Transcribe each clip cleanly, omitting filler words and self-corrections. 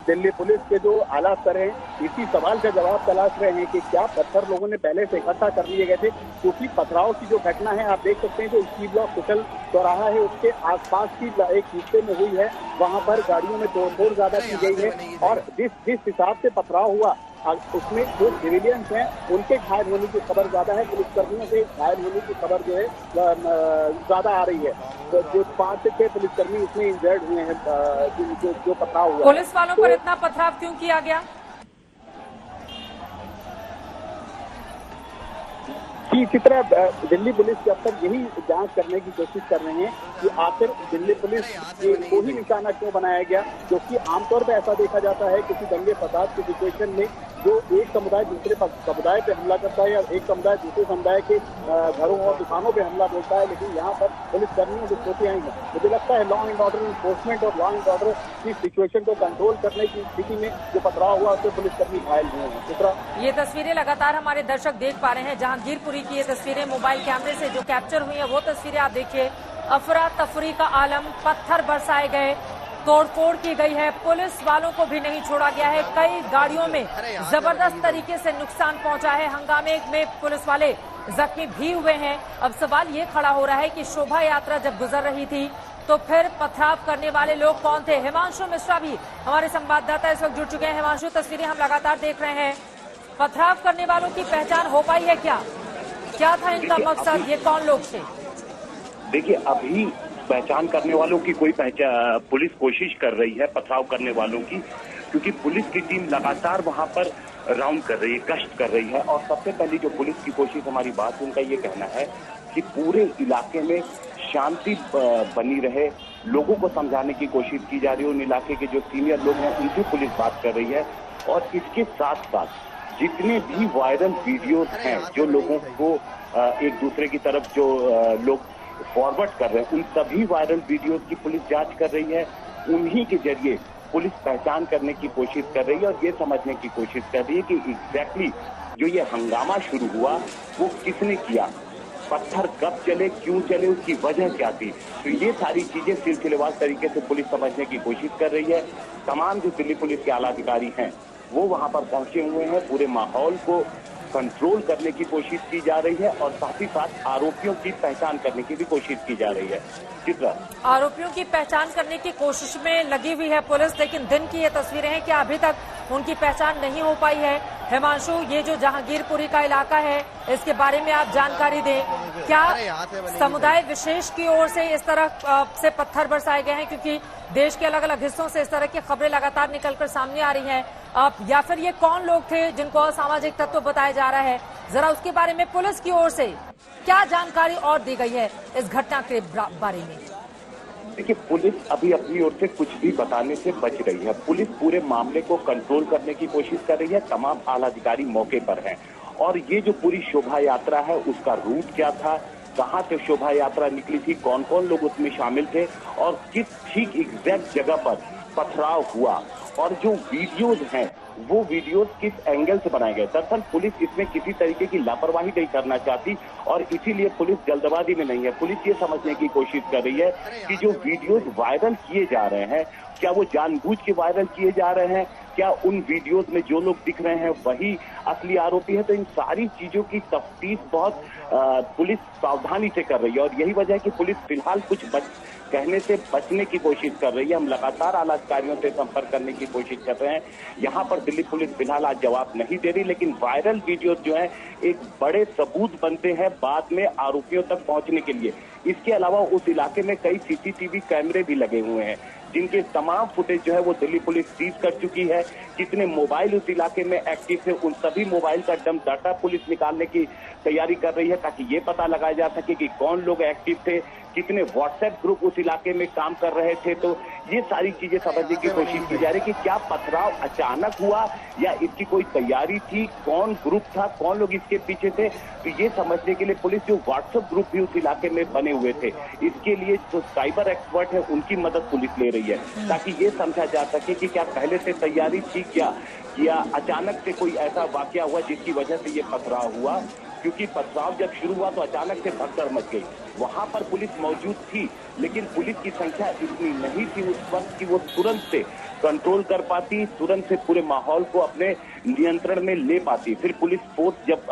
Delhi police के जो आला अफसर हैं इसी सवाल का जवाब तलाश रहे हैं कि क्या पत्थर लोगों ने पहले से इकट्ठा कर लिए गए थे, क्योंकि पथराव की जो घटना है आप देख सकते हैं जो स्टी ब्लॉक कुशल चौराहा है उसके आसपास की एक हिस्से में हुई है, वहां पर गाड़ियों में तोड़फोड़ ज्यादा की गई है और जिस हिसाब से पथराव हुआ उसमें जो सिविलियंस हैं उनके घायल होने की खबर ज्यादा है, पुलिसकर्मियों के घायल होने की खबर जो है ज्यादा आ रही है। तो जो 5 से 6 पुलिसकर्मी इसमें इंजर्ड हुए हैं जो पथराव हुआ। पुलिस वालों पर इतना पथराव क्यों किया गया? कि इसी तरह दिल्ली पुलिस के अफसर यही जांच करने की कोशिश कर रहे हैं कि आखिर दिल्ली पुलिस को ही निशाना क्यों बनाया गया, क्योंकि आमतौर पर ऐसा देखा जाता है किसी दंगे फसाद की सिचुएशन में जो एक समुदाय दूसरे समुदाय पे हमला करता है या एक समुदाय दूसरे समुदाय के घरों और दुकानों पे हमला बोलता है, लेकिन यहाँ पर पुलिस कर्मियों की स्थिति आई है। मुझे लगता है लॉ एंड ऑर्डर इन्फोर्समेंट और लॉ एंड ऑर्डर की सिचुएशन को कंट्रोल करने की स्थिति में जो पथराव हुआ उससे पुलिसकर्मी घायल हुए हैं। ये तस्वीरें लगातार हमारे दर्शक देख पा रहे हैं, जहांगीरपुरी की ये तस्वीरें मोबाइल कैमरे से जो कैप्चर हुई है वो तस्वीरें आप देखिए। अफरा तफरी का आलम, पत्थर बरसाए गए, तोड़फोड़ की गई है, पुलिस वालों को भी नहीं छोड़ा गया है, कई गाड़ियों में जबरदस्त तरीके से नुकसान पहुंचा है, हंगामे में पुलिस वाले जख्मी भी हुए हैं। अब सवाल ये खड़ा हो रहा है कि शोभा यात्रा जब गुजर रही थी तो फिर पथराव करने वाले लोग कौन थे? हिमांशु मिश्रा भी हमारे संवाददाता इस वक्त जुड़ चुके हैं। हिमांशु, तस्वीरें हम लगातार देख रहे हैं, पथराव करने वालों की पहचान हो पाई है क्या था इनका मकसद, ये कौन लोग थे? देखिए, अभी पहचान करने वालों की कोई पुलिस कोशिश कर रही है पथराव करने वालों की, क्योंकि पुलिस की टीम लगातार वहां पर राउंड कर रही है, गश्त कर रही है। और सबसे पहली जो पुलिस की कोशिश, हमारी बात उनका ये कहना है कि पूरे इलाके में शांति बनी रहे, लोगों को समझाने की कोशिश की जा रही है। उन इलाके के जो सीनियर लोग हैं उनसे पुलिस बात कर रही है। और इसके साथ साथ जितने भी वायरल वीडियोज हैं जो लोगों को एक दूसरे की तरफ जो लोग फॉरवर्ड कर रहे हैं, उन सभी वायरल वीडियोज की पुलिस जांच कर रही है। उन्हीं के जरिए पुलिस पहचान करने की कोशिश कर रही है और ये समझने की कोशिश कर रही है कि एग्जैक्टली जो ये हंगामा शुरू हुआ वो किसने किया, पत्थर कब चले, क्यों चले, उसकी वजह क्या थी। तो ये सारी चीजें सिलसिलेवार तरीके से पुलिस समझने की कोशिश कर रही है। तमाम जो दिल्ली पुलिस के आला अधिकारी हैं वो वहां पर पहुंचे हुए हैं, पूरे माहौल को कंट्रोल करने की कोशिश की जा रही है और साथ ही साथ आरोपियों की पहचान करने की भी कोशिश की जा रही है। चित्रा, आरोपियों की पहचान करने की कोशिश में लगी हुई है पुलिस, लेकिन दिन की ये तस्वीरें हैं कि अभी तक उनकी पहचान नहीं हो पाई है। हिमांशु, ये जो जहांगीरपुरी का इलाका है इसके बारे में आप जानकारी दें, क्या समुदाय विशेष की ओर से इस तरह से पत्थर बरसाए गए हैं, क्योंकि देश के अलग अलग हिस्सों से इस तरह की खबरें लगातार निकलकर सामने आ रही हैं, या फिर ये कौन लोग थे जिनको असामाजिक तत्व बताया जा रहा है, जरा उसके बारे में पुलिस की ओर से क्या जानकारी और दी गई है इस घटना के बारे में? देखिए, पुलिस अभी अपनी ओर से कुछ भी बताने से बच रही है। पुलिस पूरे मामले को कंट्रोल करने की कोशिश कर रही है, तमाम आला अधिकारी मौके पर हैं। और ये जो पूरी शोभा यात्रा है उसका रूट क्या था, कहां से शोभा यात्रा निकली थी, कौन कौन लोग उसमें शामिल थे और किस ठीक एग्जैक्ट जगह पर पथराव हुआ, और जो वीडियोज हैं वो वीडियोज किस एंगल से बनाए गए। दरअसल पुलिस इसमें किसी तरीके की लापरवाही नहीं करना चाहती और इसीलिए पुलिस जल्दबाजी में नहीं है। पुलिस ये समझने की कोशिश कर रही है कि जो वीडियोज वायरल किए जा रहे हैं क्या वो जानबूझ के वायरल किए जा रहे हैं, क्या उन वीडियोज में जो लोग दिख रहे हैं वही असली आरोपी है। तो इन सारी चीजों की तफ्तीश बहुत पुलिस सावधानी से कर रही है और यही वजह है कि पुलिस फिलहाल कुछ कहने से बचने की कोशिश कर रही है। हम लगातार आला अधिकारियों से संपर्क करने की कोशिश कर रहे हैं। यहाँ पर दिल्ली पुलिस फिलहाल आज जवाब नहीं दे रही, लेकिन वायरल वीडियो जो है एक बड़े सबूत बनते हैं बाद में आरोपियों तक पहुंचने के लिए। इसके अलावा उस इलाके में कई सीसीटीवी कैमरे भी लगे हुए हैं जिनके तमाम फुटेज जो है वो दिल्ली पुलिस सीज कर चुकी है। कितने मोबाइल उस इलाके में एक्टिव थे उन सभी मोबाइल का डम डाटा पुलिस निकालने की तैयारी कर रही है ताकि ये पता लगाया जा सके कि कौन लोग एक्टिव थे, कितने व्हाट्सएप ग्रुप उस इलाके में काम कर रहे थे। तो ये सारी चीजें समझने की कोशिश की जा रही है कि क्या पथराव अचानक हुआ या इसकी कोई तैयारी थी, कौन ग्रुप था, कौन लोग इसके पीछे थे। तो ये समझने के लिए पुलिस जो व्हाट्सएप ग्रुप भी उस इलाके में बने हुए थे, इसके लिए जो साइबर एक्सपर्ट है उनकी मदद पुलिस ले रही है ताकि ये समझा जा सके कि क्या पहले से तैयारी थी क्या, या अचानक से कोई ऐसा वाकया हुआ जिसकी वजह से ये पथराव हुआ। क्योंकि पथराव जब शुरू हुआ तो अचानक से भगदड़ मच गई। वहां पर पुलिस मौजूद थी लेकिन पुलिस की संख्या इतनी नहीं थी उस वक्त कि वो तुरंत से कंट्रोल कर पाती, तुरंत से पूरे माहौल को अपने नियंत्रण में ले पाती। फिर पुलिस फोर्स जब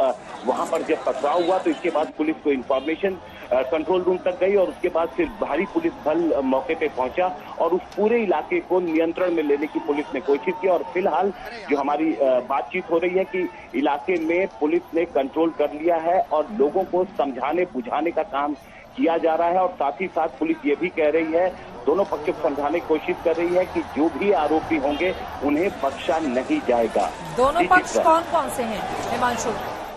वहां पर जब पथराव हुआ तो इसके बाद पुलिस को इंफॉर्मेशन कंट्रोल रूम तक गई और उसके बाद फिर भारी पुलिस बल मौके पे पहुंचा और उस पूरे इलाके को नियंत्रण में लेने की पुलिस ने कोशिश की। और फिलहाल जो हमारी बातचीत हो रही है कि इलाके में पुलिस ने कंट्रोल कर लिया है और लोगों को समझाने बुझाने का काम किया जा रहा है। और साथ ही साथ पुलिस ये भी कह रही है, दोनों पक्ष को समझाने की कोशिश कर रही है कि जो भी आरोपी होंगे उन्हें बख्शा नहीं जाएगा। दोनों पक्ष कौन कौन से हैं हिमांशु?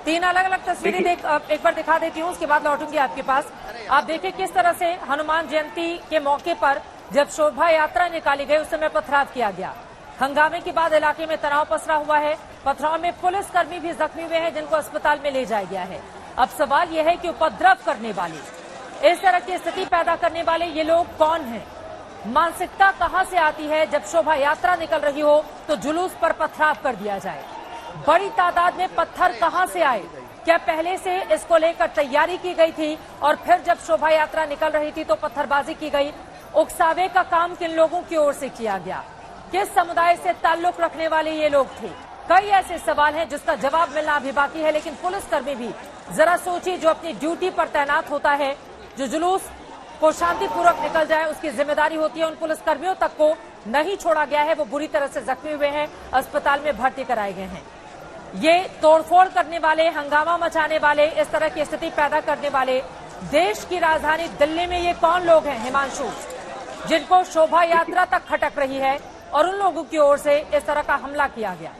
3 अलग अलग तस्वीरें एक बार दिखा देती हूँ, उसके बाद लौटूंगी आपके पास। आप देखिए किस तरह से हनुमान जयंती के मौके पर जब शोभा यात्रा निकाली गई उस समय पथराव किया गया। हंगामे के बाद इलाके में तनाव पसरा हुआ है। पथराव में पुलिसकर्मी भी जख्मी हुए हैं जिनको अस्पताल में ले जाया गया है। अब सवाल यह है कि उपद्रव करने वाले, इस तरह की स्थिति पैदा करने वाले ये लोग कौन हैं? मानसिकता कहां से आती है जब शोभा यात्रा निकल रही हो तो जुलूस पर पथराव कर दिया जाए? बड़ी तादाद में पत्थर कहां से आए? क्या पहले से इसको लेकर तैयारी की गई थी और फिर जब शोभा यात्रा निकल रही थी तो पत्थरबाजी की गई? उकसावे का काम किन लोगों की ओर से किया गया? किस समुदाय से ताल्लुक रखने वाले ये लोग थे? कई ऐसे सवाल हैं जिसका जवाब मिलना अभी बाकी है। लेकिन पुलिसकर्मी भी जरा सोचिए, जो अपनी ड्यूटी पर तैनात होता है, जो जुलूस को शांतिपूर्वक निकल जाए उसकी जिम्मेदारी होती है, उन पुलिसकर्मियों तक को नहीं छोड़ा गया है। वो बुरी तरह से जख्मी हुए हैं, अस्पताल में भर्ती कराए गए हैं। ये तोड़फोड़ करने वाले, हंगामा मचाने वाले, इस तरह की स्थिति पैदा करने वाले देश की राजधानी दिल्ली में ये कौन लोग हैं हिमांशु, जिनको शोभा यात्रा तक खटक रही है और उन लोगों की ओर से इस तरह का हमला किया गया?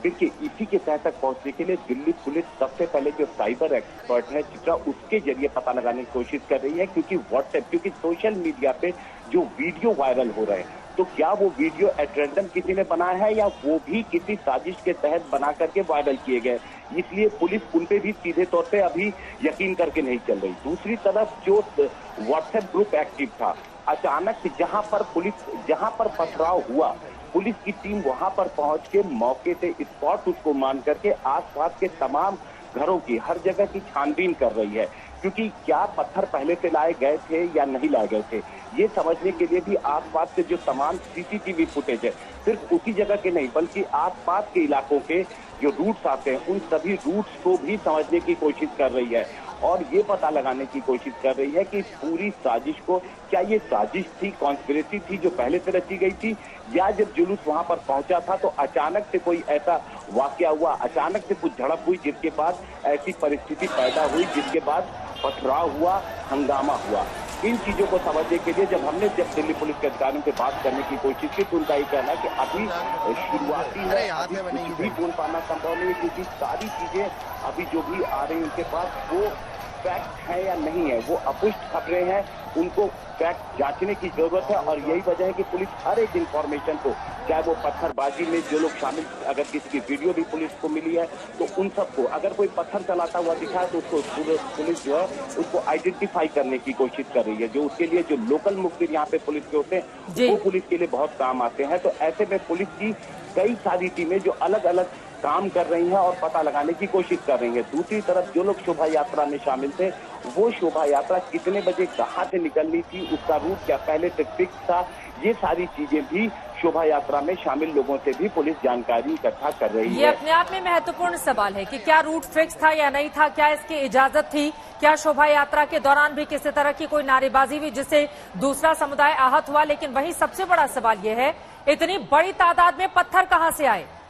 देखिए, इसी के तह तक पहुंचने के लिए दिल्ली पुलिस सबसे पहले जो साइबर एक्सपर्ट है चित्रा, उसके जरिए पता लगाने की कोशिश कर रही है। क्योंकि व्हाट्सएप, क्योंकि सोशल मीडिया पे जो वीडियो वायरल हो रहे हैं, तो क्या वो वीडियो एट रैंडम किसी ने बनाया है या वो भी किसी साजिश के तहत बना करके वायरल किए गए? इसलिए पुलिस उन पे भी सीधे तौर पे अभी यकीन करके नहीं चल रही। दूसरी तरफ जो व्हाट्सएप ग्रुप एक्टिव था, अचानक जहां पर पथराव हुआ, पुलिस की टीम वहां पर पहुंच के मौके से स्पॉट उसको मान करके आसपास के तमाम घरों की, हर जगह की छानबीन कर रही है। क्योंकि क्या पत्थर पहले से लाए गए थे या नहीं लाए गए थे, ये समझने के लिए भी आसपास के जो तमाम सीसीटीवी फुटेज है, सिर्फ उसी जगह के नहीं बल्कि आसपास के इलाकों के जो रूट्स आते हैं, उन सभी रूट्स को भी समझने की कोशिश कर रही है और ये पता लगाने की कोशिश कर रही है कि पूरी साजिश को, क्या ये साजिश थी, कॉन्स्पिरेसी थी जो पहले से रची गई थी, या जब जुलूस वहां पर पहुंचा था तो अचानक से कोई ऐसा वाकया हुआ, अचानक से कुछ झड़प हुई जिसके बाद ऐसी परिस्थिति पैदा हुई, जिसके बाद पथराव हुआ, हंगामा हुआ। इन चीजों को समझने के लिए जब दिल्ली पुलिस के अधिकारियों से बात करने की कोशिश की तो उनका ये कहना है कि अभी शुरुआती है, अभी कुछ भी बोल पाना संभव नहीं है, क्योंकि सारी चीजें अभी जो भी आ रही है उनके पास वो फैक्ट है या नहीं है, वो अपुष्ट खबरें हैं, उनको फैक्ट जांचने की जरूरत है। और यही वजह है कि पुलिस हर एक इंफॉर्मेशन को, चाहे वो पत्थरबाजी में जो लोग शामिल, अगर किसी की वीडियो भी पुलिस को मिली है तो उन सबको, अगर कोई पत्थर चलाता हुआ दिखा है तो उसको पुलिस जो है उसको आइडेंटिफाई करने की कोशिश कर रही है। जो उसके लिए जो लोकल मुखबिर यहाँ पे पुलिस के होते हैं वो पुलिस के लिए बहुत काम आते हैं। तो ऐसे में पुलिस की कई सारी टीमें जो अलग अलग काम कर रही हैं और पता लगाने की कोशिश कर रही हैं। दूसरी तरफ जो लोग शोभा यात्रा में शामिल थे, वो शोभा यात्रा कितने बजे कहां से निकलनी थी, उसका रूट क्या पहले से फिक्स था, ये सारी चीजें भी शोभा यात्रा में शामिल लोगों से भी पुलिस जानकारी इकट्ठा कर रही है। ये अपने आप में महत्वपूर्ण सवाल है कि क्या रूट फिक्स था या नहीं था, क्या इसकी इजाजत थी, क्या शोभा यात्रा के दौरान भी किसी तरह की कोई नारेबाजी हुई जिससे दूसरा समुदाय आहत हुआ। लेकिन वहीं सबसे बड़ा सवाल ये है, इतनी बड़ी तादाद में पत्थर कहां से आए?